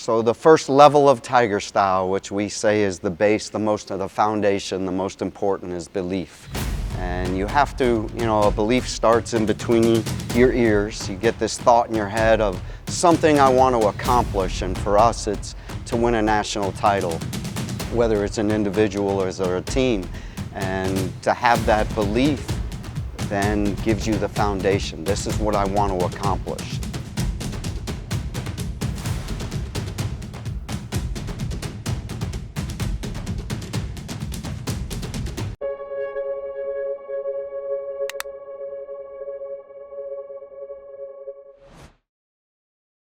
So the first level of Tiger Style, which we say is the base, the foundation, the most important is belief. And you have to, a belief starts in between your ears. You get this thought in your head of something I want to accomplish, and for us it's to win a national title, whether it's an individual or a team. And to have that belief then gives you the foundation. This is what I want to accomplish.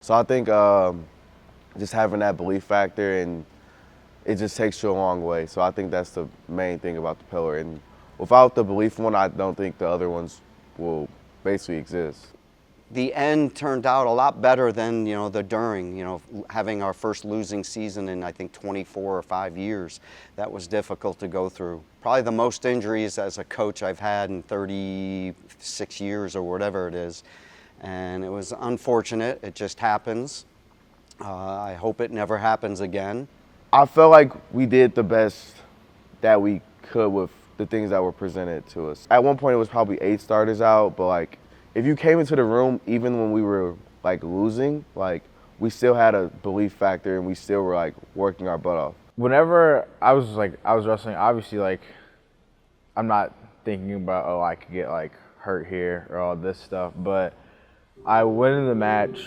So I think just having that belief factor, and it just takes you a long way. So I think that's the main thing about the pillar. And without the belief one, I don't think the other ones will basically exist. The end turned out a lot better than the during. Having our first losing season in I think 24 or 5 years, that was difficult to go through. Probably the most injuries as a coach I've had in 36 years or whatever it is. And it was unfortunate. It just happens. I hope it never happens again. I felt like we did the best that we could with the things that were presented to us. At one point, it was probably 8 starters out, but like if you came into the room, even when we were like losing, like we still had a belief factor and we still were like working our butt off. Whenever I was wrestling, obviously like I'm not thinking about, oh, I could get like hurt here or all this stuff, but I went in the match,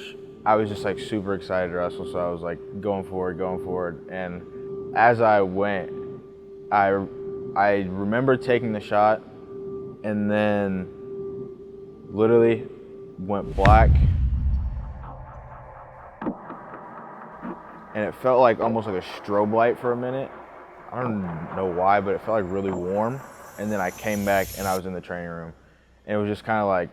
I was just like super excited to wrestle, so I was like going forward. And as I went, I remember taking the shot and then literally went black. And it felt like almost like a strobe light for a minute. I don't know why, but it felt like really warm. And then I came back and I was in the training room. And it was just kind of like,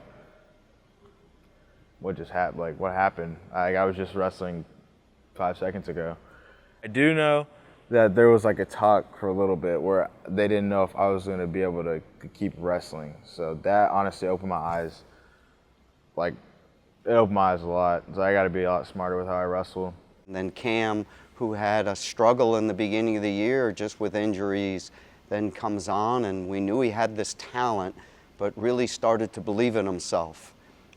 what just happened? Like, what happened? I was just wrestling 5 seconds ago. I do know that there was like a talk for a little bit where they didn't know if I was going to be able to keep wrestling. So that honestly opened my eyes. Like, it opened my eyes a lot. So I got to be a lot smarter with how I wrestle. And then Cam, who had a struggle in the beginning of the year just with injuries, then comes on, and we knew he had this talent, but really started to believe in himself.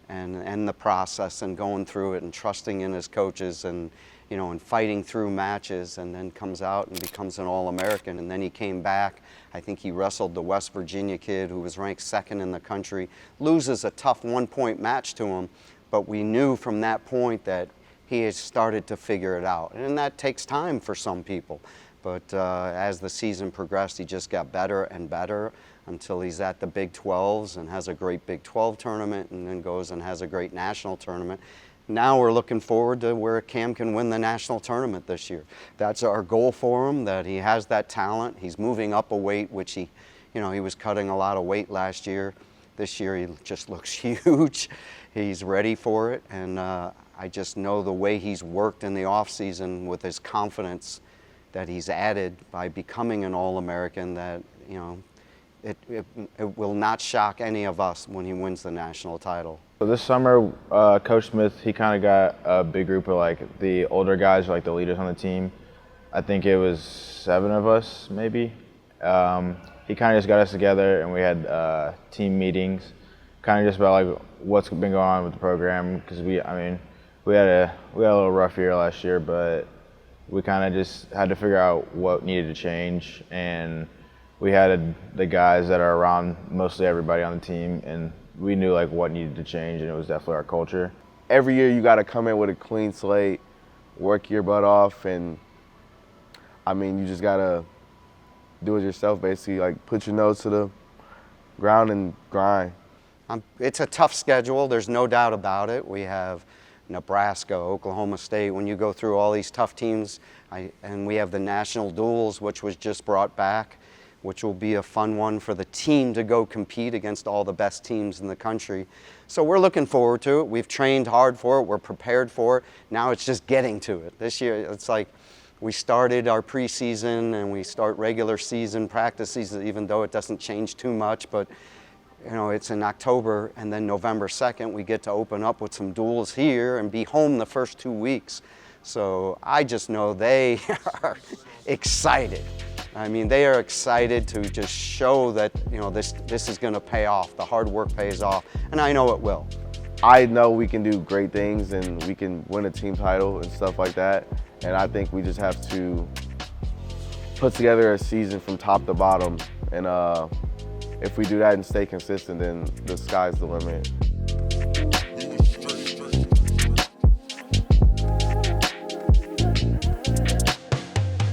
And the process and going through it and trusting in his coaches and and fighting through matches, and then comes out and becomes an All-American. And then he came back. I think he wrestled the West Virginia kid who was ranked 2nd in the country, loses a tough 1-point match to him, but we knew from that point that he had started to figure it out. And that takes time for some people. But as the season progressed, he just got better and better until he's at the Big 12s and has a great Big 12 tournament, and then goes and has a great national tournament. Now we're looking forward to where Cam can win the national tournament this year. That's our goal for him, that he has that talent. He's moving up a weight, which he was cutting a lot of weight last year. This year he just looks huge. He's ready for it, and I just know the way he's worked in the off season with his confidence that he's added by becoming an All-American, that it will not shock any of us when he wins the national title. So this summer, Coach Smith, he kind of got a big group of like the older guys, like the leaders on the team. I think it was 7 of us, maybe. He kind of just got us together, and we had team meetings, kind of just about like what's been going on with the program, because we had a little rough year last year, but we kind of just had to figure out what needed to change, and we had the guys that are around mostly everybody on the team, and we knew like what needed to change, and it was definitely our culture. Every year you got to come in with a clean slate, work your butt off, and you just got to do it yourself, basically, like put your nose to the ground and grind. It's a tough schedule, there's no doubt about it. We have Nebraska, Oklahoma State, when you go through all these tough teams, and we have the national duels, which was just brought back, which will be a fun one for the team to go compete against all the best teams in the country. So we're looking forward to it. We've trained hard for it. We're prepared for it. Now it's just getting to it. This year, it's like we started our preseason and we start regular season practice season, even though it doesn't change too much. But it's in October, and then November 2nd, we get to open up with some duels here and be home the first 2 weeks. So I just know they are excited. I mean, they are excited to just show that, you know, this is going to pay off. The hard work pays off, and I know it will. I know we can do great things and we can win a team title and stuff like that. And I think we just have to put together a season from top to bottom. And if we do that and stay consistent, then the sky's the limit.